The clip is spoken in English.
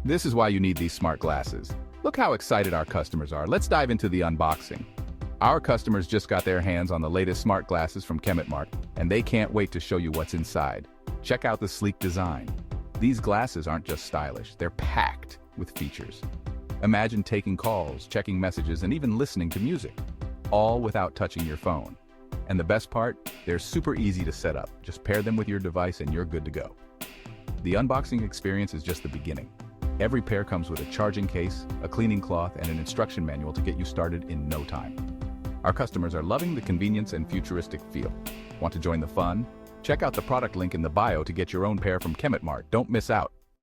This is why you need these smart glasses. Look how excited our customers are. Let's dive into the unboxing. Our customers just got their hands on the latest smart glasses from Kemetmart, and they can't wait to show you what's inside. Check out the sleek design. These glasses aren't just stylish, they're packed with features. Imagine taking calls, checking messages, and even listening to music, all without touching your phone. And the best part, they're super easy to set up. Just pair them with your device and you're good to go. The unboxing experience is just the beginning. Every pair comes with a charging case, a cleaning cloth, and an instruction manual to get you started in no time. Our customers are loving the convenience and futuristic feel. Want to join the fun? Check out the product link in the bio to get your own pair from Kemetmart. Don't miss out.